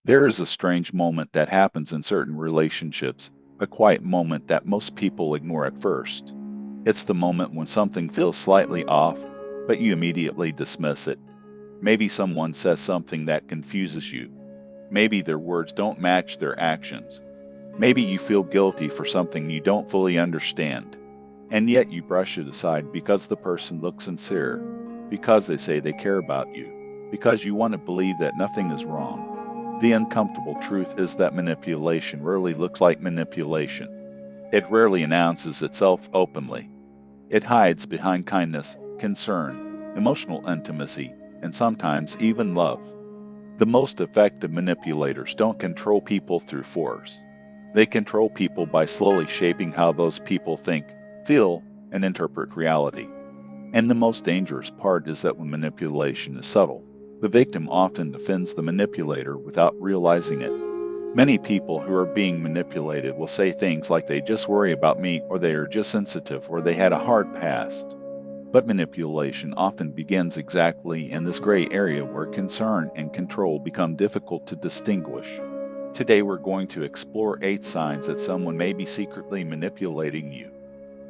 There is a strange moment that happens in certain relationships, a quiet moment that most people ignore at first. It's the moment when something feels slightly off, but you immediately dismiss it. Maybe someone says something that confuses you. Maybe their words don't match their actions. Maybe you feel guilty for something you don't fully understand. And yet you brush it aside because the person looks sincere, because they say they care about you, because you want to believe that nothing is wrong. The uncomfortable truth is that manipulation rarely looks like manipulation. It rarely announces itself openly. It hides behind kindness, concern, emotional intimacy, and sometimes even love. The most effective manipulators don't control people through force. They control people by slowly shaping how those people think, feel, and interpret reality. And the most dangerous part is that when manipulation is subtle, the victim often defends the manipulator without realizing it. Many people who are being manipulated will say things like they just worry about me, or they are just sensitive, or they had a hard past. But manipulation often begins exactly in this gray area where concern and control become difficult to distinguish. Today we're going to explore 8 signs that someone may be secretly manipulating you,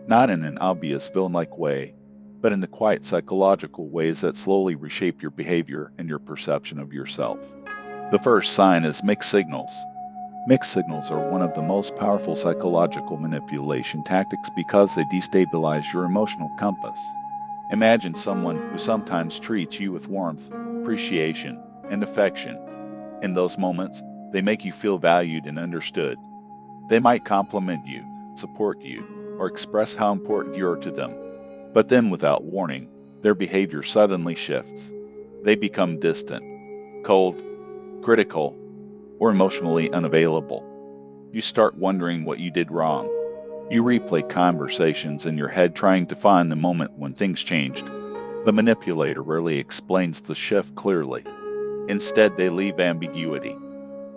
not in an obvious villain-like way, but in the quiet psychological ways that slowly reshape your behavior and your perception of yourself. The first sign is mixed signals. Mixed signals are one of the most powerful psychological manipulation tactics because they destabilize your emotional compass. Imagine someone who sometimes treats you with warmth, appreciation, and affection. In those moments, they make you feel valued and understood. They might compliment you, support you, or express how important you are to them. But then, without warning, their behavior suddenly shifts. They become distant, cold, critical, or emotionally unavailable. You start wondering what you did wrong. You replay conversations in your head trying to find the moment when things changed. The manipulator rarely explains the shift clearly. Instead, they leave ambiguity.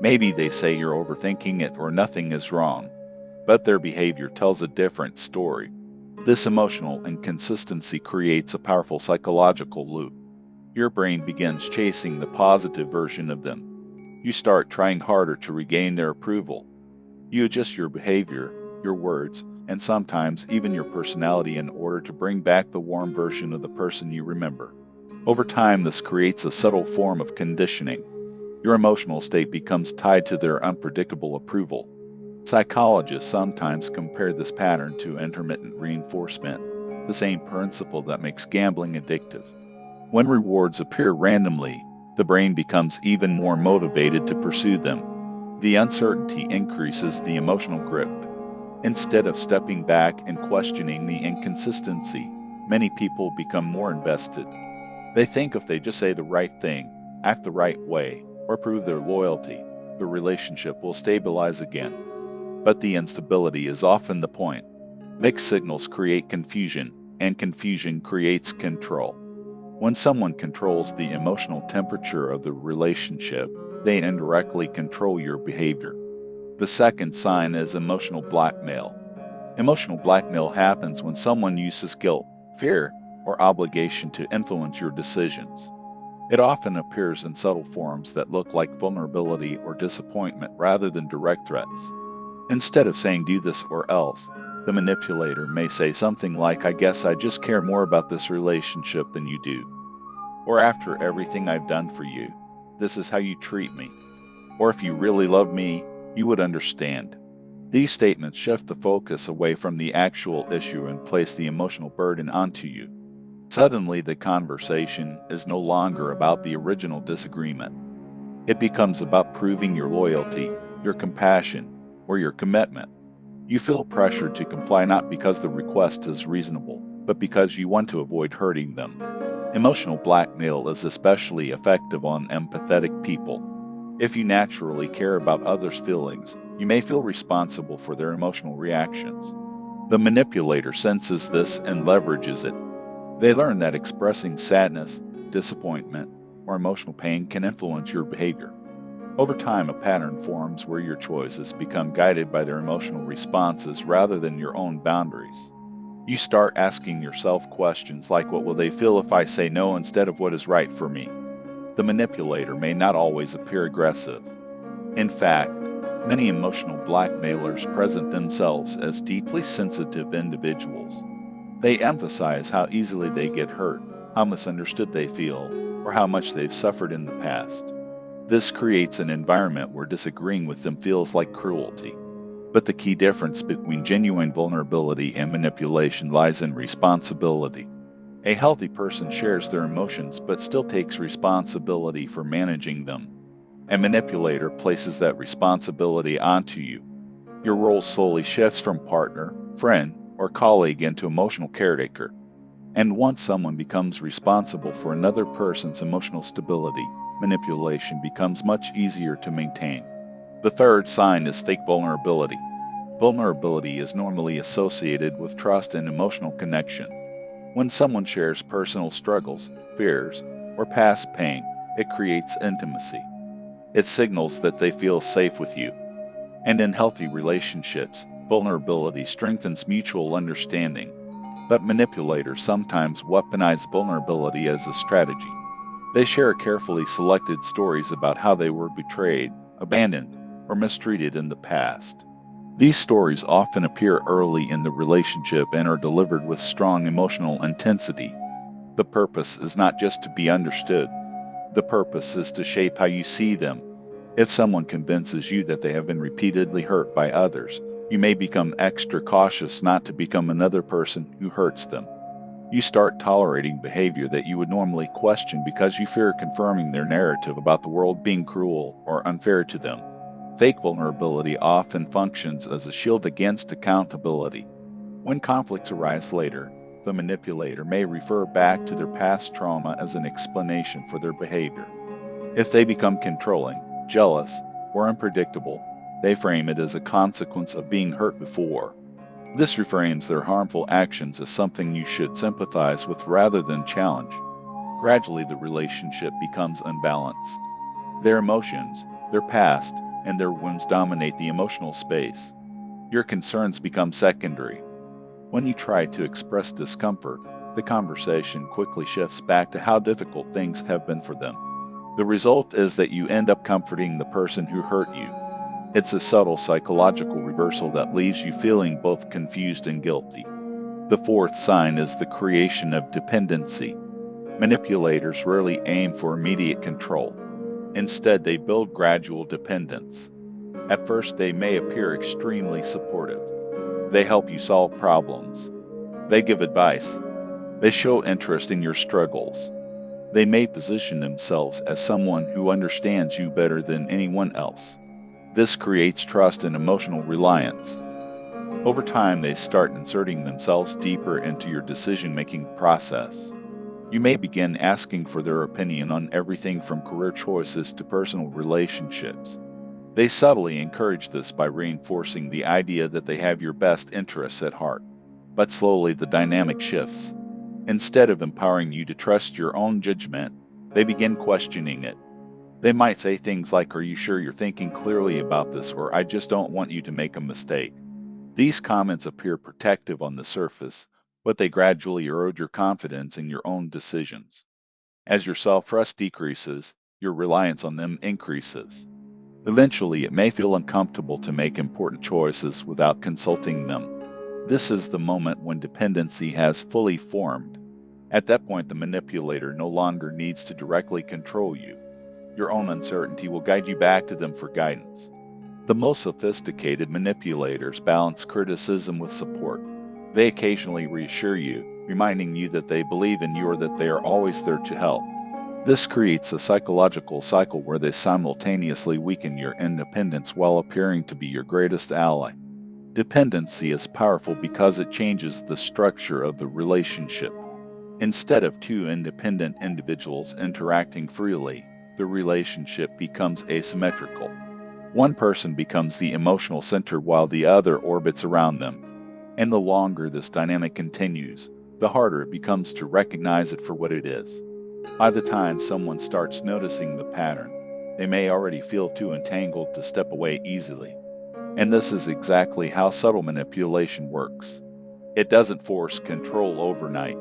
Maybe they say you're overthinking it or nothing is wrong, but their behavior tells a different story. This emotional inconsistency creates a powerful psychological loop. Your brain begins chasing the positive version of them. You start trying harder to regain their approval. You adjust your behavior, your words, and sometimes even your personality in order to bring back the warm version of the person you remember. Over time, this creates a subtle form of conditioning. Your emotional state becomes tied to their unpredictable approval. Psychologists sometimes compare this pattern to intermittent reinforcement, the same principle that makes gambling addictive. When rewards appear randomly, the brain becomes even more motivated to pursue them. The uncertainty increases the emotional grip. Instead of stepping back and questioning the inconsistency, many people become more invested. They think if they just say the right thing, act the right way, or prove their loyalty, the relationship will stabilize again. But the instability is often the point. Mixed signals create confusion, and confusion creates control. When someone controls the emotional temperature of the relationship, they indirectly control your behavior. The second sign is emotional blackmail. Emotional blackmail happens when someone uses guilt, fear, or obligation to influence your decisions. It often appears in subtle forms that look like vulnerability or disappointment rather than direct threats. Instead of saying do this or else, the manipulator may say something like, I guess I just care more about this relationship than you do. Or after everything I've done for you, this is how you treat me. Or if you really love me, you would understand. These statements shift the focus away from the actual issue and place the emotional burden onto you. Suddenly, the conversation is no longer about the original disagreement. It becomes about proving your loyalty, your compassion, or your commitment. You feel pressured to comply not because the request is reasonable, but because you want to avoid hurting them. Emotional blackmail is especially effective on empathetic people. If you naturally care about others' feelings, you may feel responsible for their emotional reactions. The manipulator senses this and leverages it. They learn that expressing sadness, disappointment, or emotional pain can influence your behavior. Over time, a pattern forms where your choices become guided by their emotional responses rather than your own boundaries. You start asking yourself questions like, what will they feel if I say no instead of what is right for me? The manipulator may not always appear aggressive. In fact, many emotional blackmailers present themselves as deeply sensitive individuals. They emphasize how easily they get hurt, how misunderstood they feel, or how much they've suffered in the past. This creates an environment where disagreeing with them feels like cruelty. But the key difference between genuine vulnerability and manipulation lies in responsibility. A healthy person shares their emotions but still takes responsibility for managing them. A manipulator places that responsibility onto you. Your role slowly shifts from partner, friend, or colleague into emotional caretaker. And once someone becomes responsible for another person's emotional stability, manipulation becomes much easier to maintain. The third sign is fake vulnerability. Vulnerability is normally associated with trust and emotional connection. When someone shares personal struggles, fears, or past pain, it creates intimacy. It signals that they feel safe with you. And in healthy relationships, vulnerability strengthens mutual understanding. But manipulators sometimes weaponize vulnerability as a strategy. They share carefully selected stories about how they were betrayed, abandoned, or mistreated in the past. These stories often appear early in the relationship and are delivered with strong emotional intensity. The purpose is not just to be understood, the purpose is to shape how you see them. If someone convinces you that they have been repeatedly hurt by others, you may become extra cautious not to become another person who hurts them. You start tolerating behavior that you would normally question because you fear confirming their narrative about the world being cruel or unfair to them. Fake vulnerability often functions as a shield against accountability. When conflicts arise later, the manipulator may refer back to their past trauma as an explanation for their behavior. If they become controlling, jealous, or unpredictable, they frame it as a consequence of being hurt before. This reframes their harmful actions as something you should sympathize with rather than challenge. Gradually, the relationship becomes unbalanced. Their emotions, their past, and their wounds dominate the emotional space. Your concerns become secondary. When you try to express discomfort, the conversation quickly shifts back to how difficult things have been for them. The result is that you end up comforting the person who hurt you. It's a subtle psychological reversal that leaves you feeling both confused and guilty. The fourth sign is the creation of dependency. Manipulators rarely aim for immediate control. Instead, they build gradual dependence. At first, they may appear extremely supportive. They help you solve problems. They give advice. They show interest in your struggles. They may position themselves as someone who understands you better than anyone else. This creates trust and emotional reliance. Over time, they start inserting themselves deeper into your decision-making process. You may begin asking for their opinion on everything from career choices to personal relationships. They subtly encourage this by reinforcing the idea that they have your best interests at heart. But slowly the dynamic shifts. Instead of empowering you to trust your own judgment, they begin questioning it. They might say things like, "Are you sure you're thinking clearly about this?" or "I just don't want you to make a mistake." These comments appear protective on the surface, but they gradually erode your confidence in your own decisions. As your self-trust decreases, your reliance on them increases. Eventually, it may feel uncomfortable to make important choices without consulting them. This is the moment when dependency has fully formed. At that point, the manipulator no longer needs to directly control you. Your own uncertainty will guide you back to them for guidance. The most sophisticated manipulators balance criticism with support. They occasionally reassure you, reminding you that they believe in you or that they are always there to help. This creates a psychological cycle where they simultaneously weaken your independence while appearing to be your greatest ally. Dependency is powerful because it changes the structure of the relationship. Instead of two independent individuals interacting freely, the relationship becomes asymmetrical. One person becomes the emotional center while the other orbits around them. And the longer this dynamic continues, the harder it becomes to recognize it for what it is. By the time someone starts noticing the pattern, they may already feel too entangled to step away easily. And this is exactly how subtle manipulation works. It doesn't force control overnight.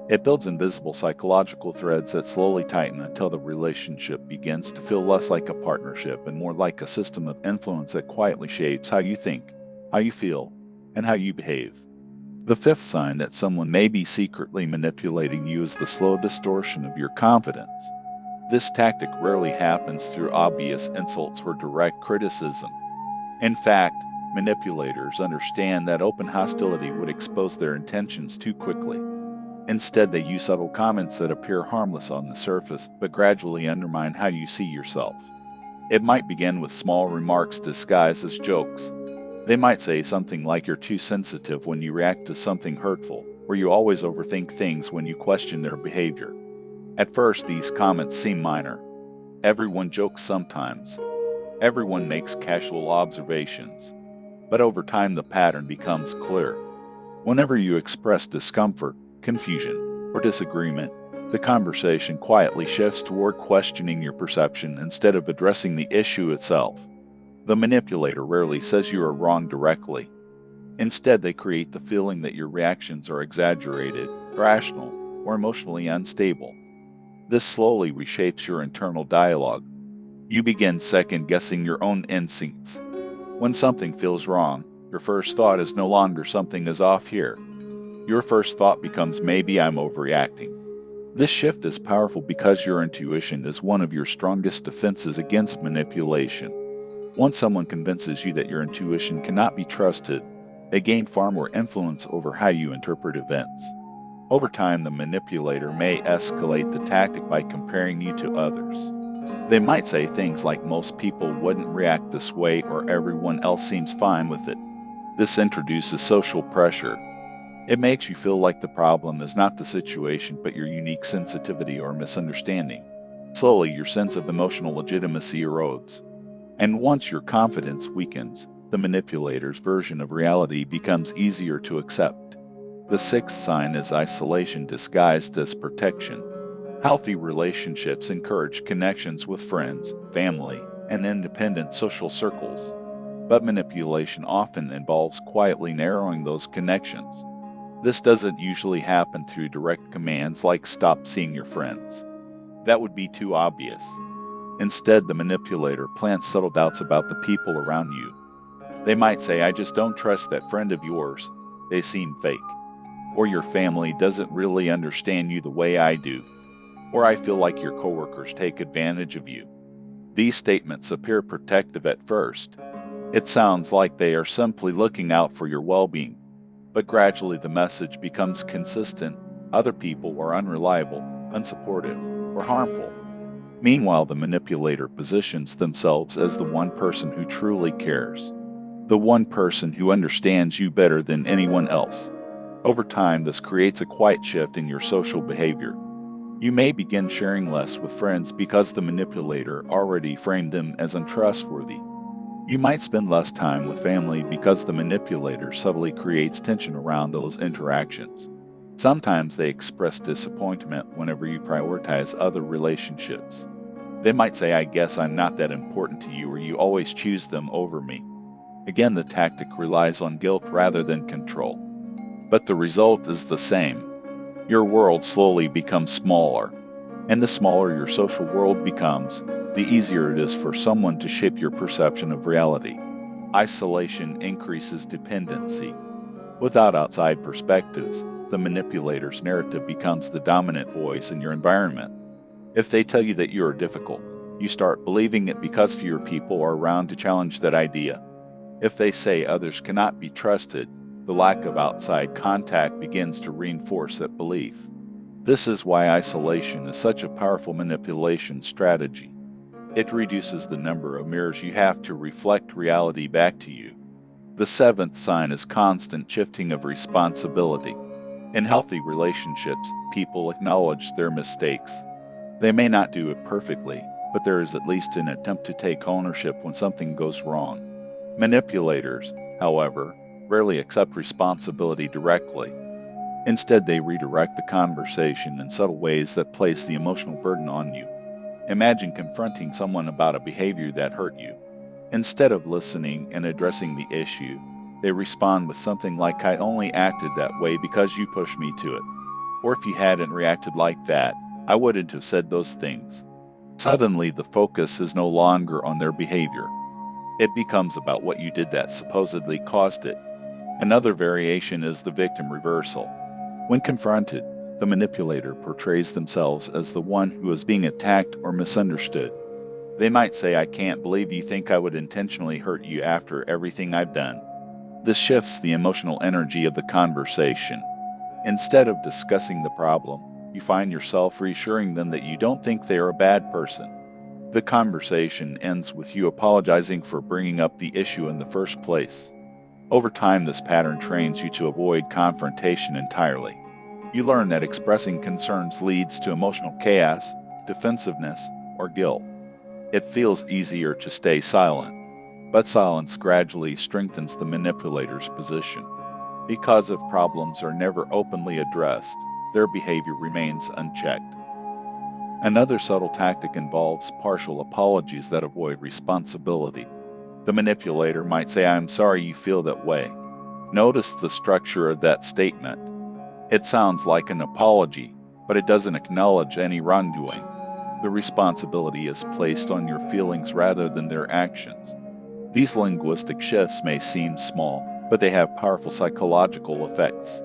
It builds invisible psychological threads that slowly tighten until the relationship begins to feel less like a partnership and more like a system of influence that quietly shapes how you think, how you feel, and how you behave. The fifth sign that someone may be secretly manipulating you is the slow distortion of your confidence. This tactic rarely happens through obvious insults or direct criticism. In fact, manipulators understand that open hostility would expose their intentions too quickly. Instead, they use subtle comments that appear harmless on the surface but gradually undermine how you see yourself. It might begin with small remarks disguised as jokes. They might say something like you're too sensitive when you react to something hurtful, or you always overthink things when you question their behavior. At first, these comments seem minor. Everyone jokes sometimes. Everyone makes casual observations. But over time, the pattern becomes clear. Whenever you express discomfort, confusion, or disagreement, the conversation quietly shifts toward questioning your perception instead of addressing the issue itself. The manipulator rarely says you are wrong directly. Instead, they create the feeling that your reactions are exaggerated, irrational, or emotionally unstable. This slowly reshapes your internal dialogue. You begin second guessing your own instincts. When something feels wrong, your first thought is no longer something is off here. Your first thought becomes maybe I'm overreacting. This shift is powerful because your intuition is one of your strongest defenses against manipulation. Once someone convinces you that your intuition cannot be trusted, they gain far more influence over how you interpret events. Over time, the manipulator may escalate the tactic by comparing you to others. They might say things like most people wouldn't react this way or everyone else seems fine with it. This introduces social pressure. It makes you feel like the problem is not the situation but your unique sensitivity or misunderstanding. Slowly, your sense of emotional legitimacy erodes. And once your confidence weakens, the manipulator's version of reality becomes easier to accept. The sixth sign is isolation disguised as protection. Healthy relationships encourage connections with friends, family, and independent social circles. But manipulation often involves quietly narrowing those connections. This doesn't usually happen through direct commands like stop seeing your friends. That would be too obvious. Instead, the manipulator plants subtle doubts about the people around you. They might say, I just don't trust that friend of yours. They seem fake. Or your family doesn't really understand you the way I do. Or I feel like your coworkers take advantage of you. These statements appear protective at first. It sounds like they are simply looking out for your well-being. But gradually the message becomes consistent. Other people are unreliable, unsupportive, or harmful. Meanwhile, the manipulator positions themselves as the one person who truly cares, the one person who understands you better than anyone else. Over time, this creates a quiet shift in your social behavior. You may begin sharing less with friends because the manipulator already framed them as untrustworthy. You might spend less time with family because the manipulator subtly creates tension around those interactions. Sometimes they express disappointment whenever you prioritize other relationships. They might say, I guess I'm not that important to you, or you always choose them over me. Again, the tactic relies on guilt rather than control. But the result is the same. Your world slowly becomes smaller, and the smaller your social world becomes, the easier it is for someone to shape your perception of reality. Isolation increases dependency. Without outside perspectives, the manipulator's narrative becomes the dominant voice in your environment. If they tell you that you are difficult, you start believing it because fewer people are around to challenge that idea. If they say others cannot be trusted, the lack of outside contact begins to reinforce that belief. This is why isolation is such a powerful manipulation strategy. It reduces the number of mirrors you have to reflect reality back to you. The seventh sign is constant shifting of responsibility. In healthy relationships, people acknowledge their mistakes. They may not do it perfectly, but there is at least an attempt to take ownership when something goes wrong. Manipulators, however, rarely accept responsibility directly. Instead, they redirect the conversation in subtle ways that place the emotional burden on you. Imagine confronting someone about a behavior that hurt you. Instead of listening and addressing the issue, they respond with something like, I only acted that way because you pushed me to it. Or if you hadn't reacted like that, I wouldn't have said those things. Suddenly, the focus is no longer on their behavior. It becomes about what you did that supposedly caused it. Another variation is the victim reversal. When confronted, the manipulator portrays themselves as the one who is being attacked or misunderstood. They might say, "I can't believe you think I would intentionally hurt you after everything I've done." This shifts the emotional energy of the conversation. Instead of discussing the problem, you find yourself reassuring them that you don't think they are a bad person. The conversation ends with you apologizing for bringing up the issue in the first place. Over time, this pattern trains you to avoid confrontation entirely. You learn that expressing concerns leads to emotional chaos, defensiveness, or guilt. It feels easier to stay silent, but silence gradually strengthens the manipulator's position. Because if problems are never openly addressed, their behavior remains unchecked. Another subtle tactic involves partial apologies that avoid responsibility. The manipulator might say, "I'm sorry you feel that way." Notice the structure of that statement. It sounds like an apology, but it doesn't acknowledge any wrongdoing. The responsibility is placed on your feelings rather than their actions. These linguistic shifts may seem small, but they have powerful psychological effects.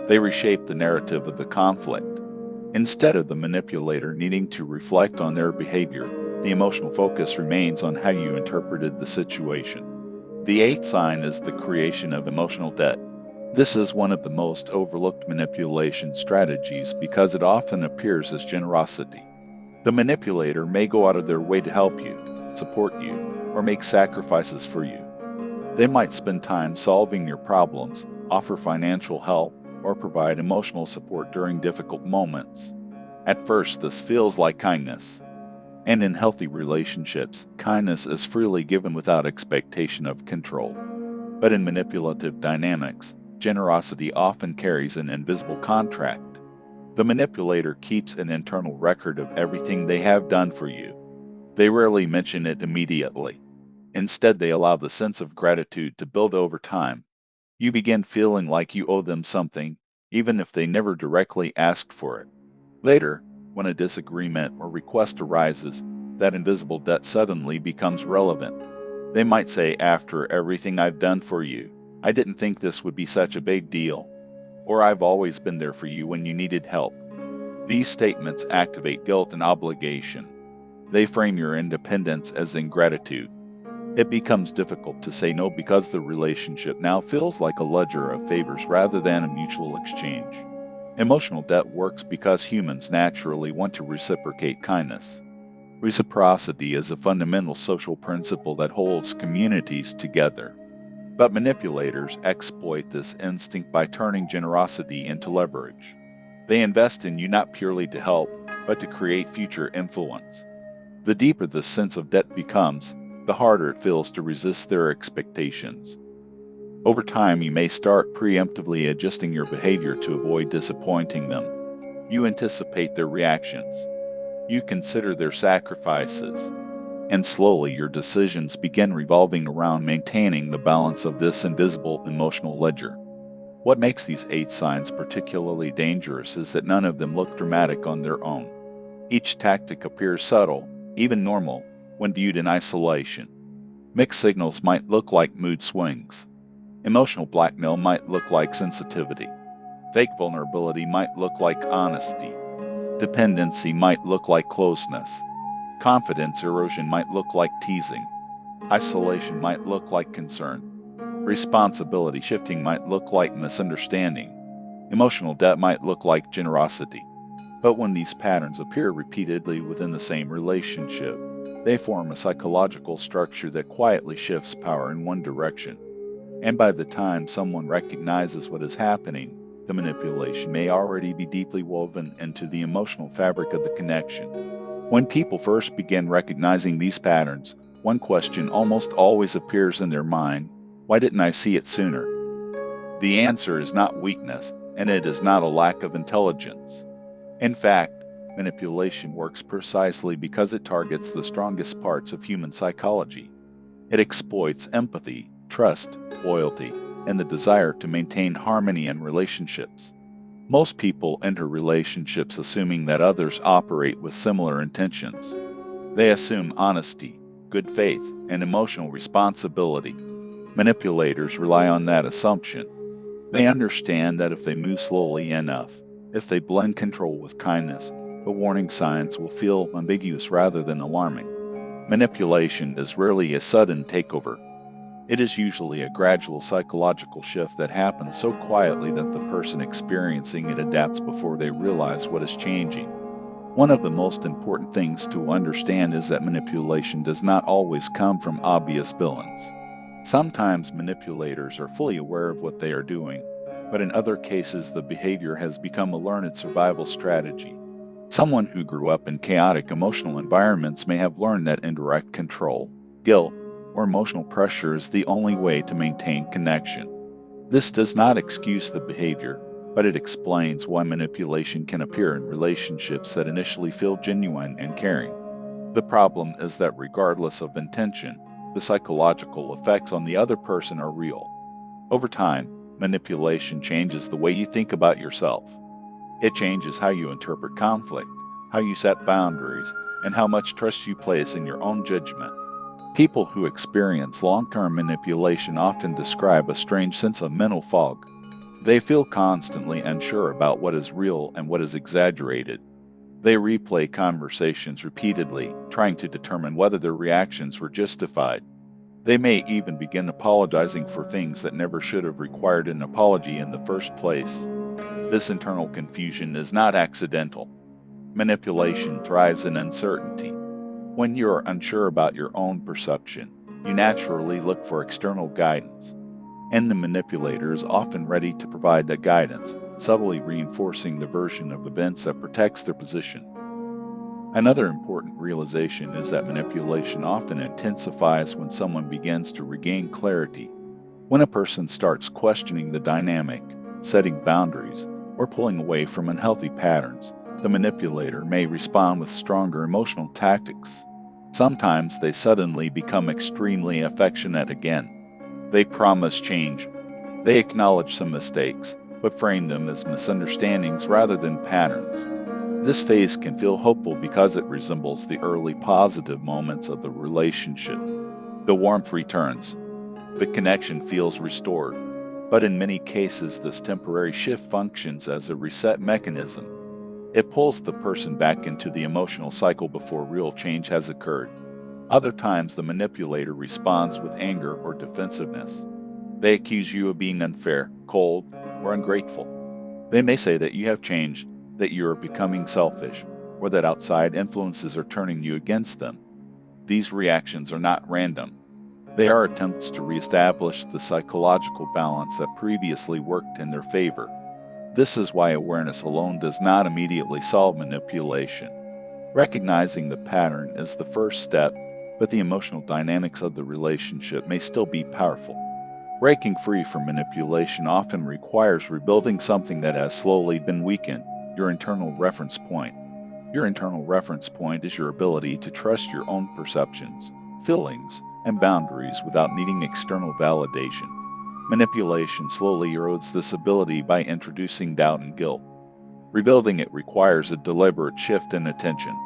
They reshape the narrative of the conflict. Instead of the manipulator needing to reflect on their behavior, the emotional focus remains on how you interpreted the situation. The eighth sign is the creation of emotional debt. This is one of the most overlooked manipulation strategies because it often appears as generosity. The manipulator may go out of their way to help you, support you, or make sacrifices for you. They might spend time solving your problems, offer financial help, or provide emotional support during difficult moments. At first, this feels like kindness. And in healthy relationships, kindness is freely given without expectation of control. But in manipulative dynamics, generosity often carries an invisible contract. The manipulator keeps an internal record of everything they have done for you. They rarely mention it immediately. Instead, they allow the sense of gratitude to build over time. You begin feeling like you owe them something, even if they never directly asked for it. Later, when a disagreement or request arises, that invisible debt suddenly becomes relevant. They might say, "After everything I've done for you, I didn't think this would be such a big deal," or "I've always been there for you when you needed help." These statements activate guilt and obligation. They frame your independence as ingratitude. It becomes difficult to say no because the relationship now feels like a ledger of favors rather than a mutual exchange. Emotional debt works because humans naturally want to reciprocate kindness. Reciprocity is a fundamental social principle that holds communities together. But manipulators exploit this instinct by turning generosity into leverage. They invest in you not purely to help, but to create future influence. The deeper the sense of debt becomes, the harder it feels to resist their expectations. Over time, you may start preemptively adjusting your behavior to avoid disappointing them. You anticipate their reactions. You consider their sacrifices. And slowly, your decisions begin revolving around maintaining the balance of this invisible emotional ledger. What makes these 8 signs particularly dangerous is that none of them look dramatic on their own. Each tactic appears subtle, even normal, when viewed in isolation. Mixed signals might look like mood swings. Emotional blackmail might look like sensitivity. Fake vulnerability might look like honesty. Dependency might look like closeness. Confidence erosion might look like teasing. Isolation might look like concern. Responsibility shifting might look like misunderstanding. Emotional debt might look like generosity. But when these patterns appear repeatedly within the same relationship, they form a psychological structure that quietly shifts power in one direction. And by the time someone recognizes what is happening, the manipulation may already be deeply woven into the emotional fabric of the connection. When people first begin recognizing these patterns, one question almost always appears in their mind: why didn't I see it sooner? The answer is not weakness, and it is not a lack of intelligence. In fact, manipulation works precisely because it targets the strongest parts of human psychology. It exploits empathy, trust, loyalty, and the desire to maintain harmony in relationships. Most people enter relationships assuming that others operate with similar intentions. They assume honesty, good faith, and emotional responsibility. Manipulators rely on that assumption. They understand that if they move slowly enough, if they blend control with kindness, the warning signs will feel ambiguous rather than alarming. Manipulation is rarely a sudden takeover. It is usually a gradual psychological shift that happens so quietly that the person experiencing it adapts before they realize what is changing. One of the most important things to understand is that manipulation does not always come from obvious villains. Sometimes manipulators are fully aware of what they are doing, but in other cases the behavior has become a learned survival strategy. Someone who grew up in chaotic emotional environments may have learned that indirect control, guilt, or emotional pressure is the only way to maintain connection. This does not excuse the behavior, but it explains why manipulation can appear in relationships that initially feel genuine and caring. The problem is that regardless of intention, the psychological effects on the other person are real. Over time, manipulation changes the way you think about yourself. It changes how you interpret conflict, how you set boundaries, and how much trust you place in your own judgment. People who experience long-term manipulation often describe a strange sense of mental fog. They feel constantly unsure about what is real and what is exaggerated. They replay conversations repeatedly, trying to determine whether their reactions were justified. They may even begin apologizing for things that never should have required an apology in the first place. This internal confusion is not accidental. Manipulation thrives in uncertainty. When you are unsure about your own perception, you naturally look for external guidance, and the manipulator is often ready to provide that guidance, subtly reinforcing the version of events that protects their position. Another important realization is that manipulation often intensifies when someone begins to regain clarity. When a person starts questioning the dynamic, setting boundaries, or pulling away from unhealthy patterns, the manipulator may respond with stronger emotional tactics. Sometimes they suddenly become extremely affectionate again. They promise change. They acknowledge some mistakes, but frame them as misunderstandings rather than patterns. This phase can feel hopeful because it resembles the early positive moments of the relationship. The warmth returns. The connection feels restored. But in many cases, this temporary shift functions as a reset mechanism. It pulls the person back into the emotional cycle before real change has occurred. Other times, the manipulator responds with anger or defensiveness. They accuse you of being unfair, cold, or ungrateful. They may say that you have changed, that you are becoming selfish, or that outside influences are turning you against them. These reactions are not random. They are attempts to reestablish the psychological balance that previously worked in their favor. This is why awareness alone does not immediately solve manipulation. Recognizing the pattern is the first step, but the emotional dynamics of the relationship may still be powerful. Breaking free from manipulation often requires rebuilding something that has slowly been weakened, your internal reference point. Your internal reference point is your ability to trust your own perceptions, feelings, and boundaries without needing external validation. Manipulation slowly erodes this ability by introducing doubt and guilt. Rebuilding it requires a deliberate shift in attention.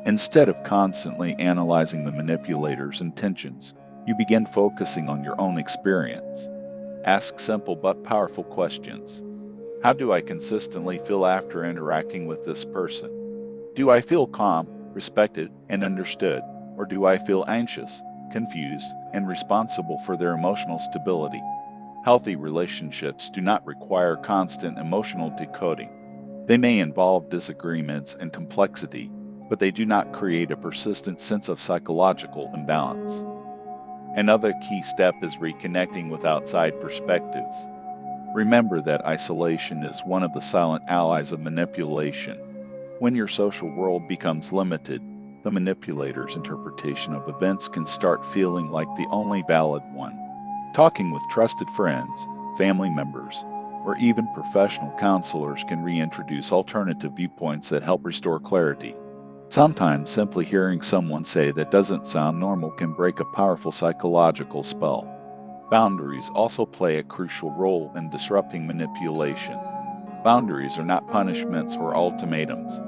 Instead of constantly analyzing the manipulator's intentions, you begin focusing on your own experience. Ask simple but powerful questions. How do I consistently feel after interacting with this person? Do I feel calm, respected, and understood, or do I feel anxious, confused, and responsible for their emotional stability? Healthy relationships do not require constant emotional decoding. They may involve disagreements and complexity, but they do not create a persistent sense of psychological imbalance. Another key step is reconnecting with outside perspectives. Remember that isolation is one of the silent allies of manipulation. When your social world becomes limited, the manipulator's interpretation of events can start feeling like the only valid one. Talking with trusted friends, family members, or even professional counselors can reintroduce alternative viewpoints that help restore clarity. Sometimes simply hearing someone say that doesn't sound normal can break a powerful psychological spell. Boundaries also play a crucial role in disrupting manipulation. Boundaries are not punishments or ultimatums.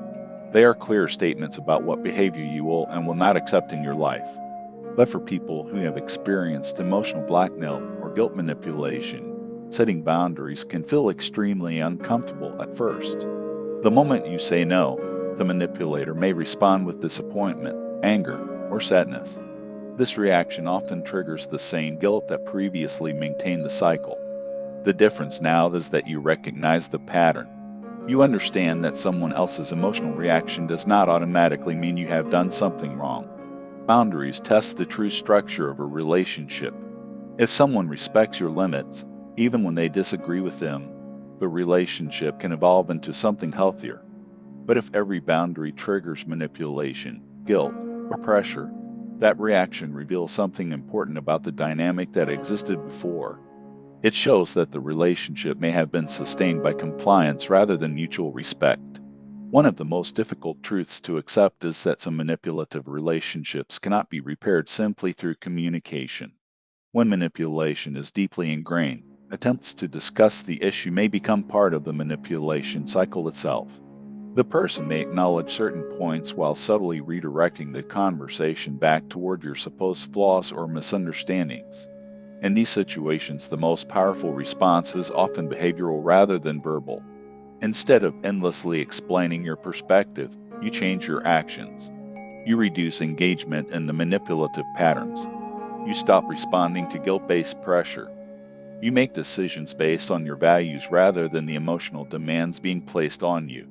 They are clear statements about what behavior you will and will not accept in your life. But for people who have experienced emotional blackmail or guilt manipulation, setting boundaries can feel extremely uncomfortable at first. The moment you say no, the manipulator may respond with disappointment, anger, or sadness. This reaction often triggers the same guilt that previously maintained the cycle. The difference now is that you recognize the pattern. You understand that someone else's emotional reaction does not automatically mean you have done something wrong. Boundaries test the true structure of a relationship. If someone respects your limits, even when they disagree with them, the relationship can evolve into something healthier. But if every boundary triggers manipulation, guilt, or pressure, that reaction reveals something important about the dynamic that existed before. It shows that the relationship may have been sustained by compliance rather than mutual respect. One of the most difficult truths to accept is that some manipulative relationships cannot be repaired simply through communication. When manipulation is deeply ingrained, attempts to discuss the issue may become part of the manipulation cycle itself. The person may acknowledge certain points while subtly redirecting the conversation back toward your supposed flaws or misunderstandings. In these situations, the most powerful response is often behavioral rather than verbal. Instead of endlessly explaining your perspective, you change your actions. You reduce engagement in the manipulative patterns. You stop responding to guilt-based pressure. You make decisions based on your values rather than the emotional demands being placed on you.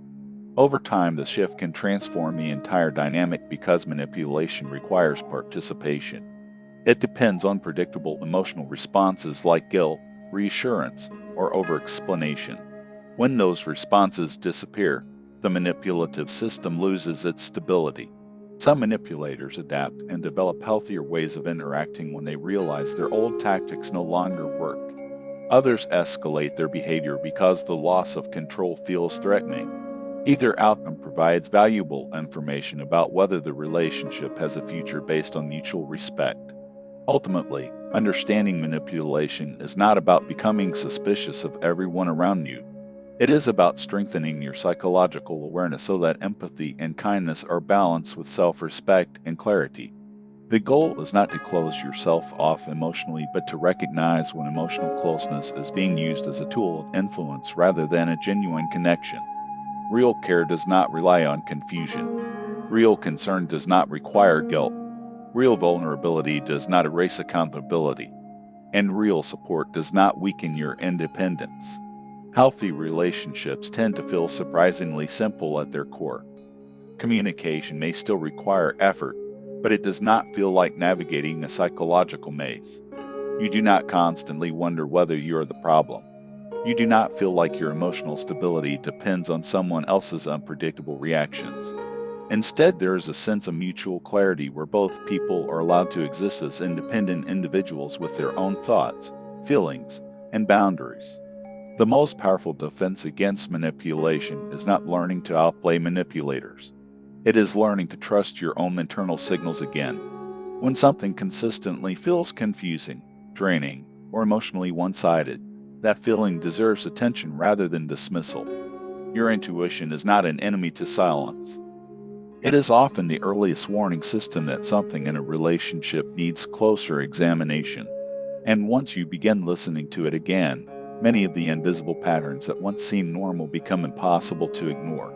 Over time, the shift can transform the entire dynamic because manipulation requires participation. It depends on predictable emotional responses like guilt, reassurance, or over-explanation. When those responses disappear, the manipulative system loses its stability. Some manipulators adapt and develop healthier ways of interacting when they realize their old tactics no longer work. Others escalate their behavior because the loss of control feels threatening. Either outcome provides valuable information about whether the relationship has a future based on mutual respect. Ultimately, understanding manipulation is not about becoming suspicious of everyone around you. It is about strengthening your psychological awareness so that empathy and kindness are balanced with self-respect and clarity. The goal is not to close yourself off emotionally, but to recognize when emotional closeness is being used as a tool of influence rather than a genuine connection. Real care does not rely on confusion. Real concern does not require guilt. Real vulnerability does not erase accountability. And real support does not weaken your independence. Healthy relationships tend to feel surprisingly simple at their core. Communication may still require effort, but it does not feel like navigating a psychological maze. You do not constantly wonder whether you are the problem. You do not feel like your emotional stability depends on someone else's unpredictable reactions. Instead, there is a sense of mutual clarity where both people are allowed to exist as independent individuals with their own thoughts, feelings, and boundaries. The most powerful defense against manipulation is not learning to outplay manipulators. It is learning to trust your own internal signals again. When something consistently feels confusing, draining, or emotionally one-sided, that feeling deserves attention rather than dismissal. Your intuition is not an enemy to silence. It is often the earliest warning system that something in a relationship needs closer examination. And once you begin listening to it again, many of the invisible patterns that once seemed normal become impossible to ignore.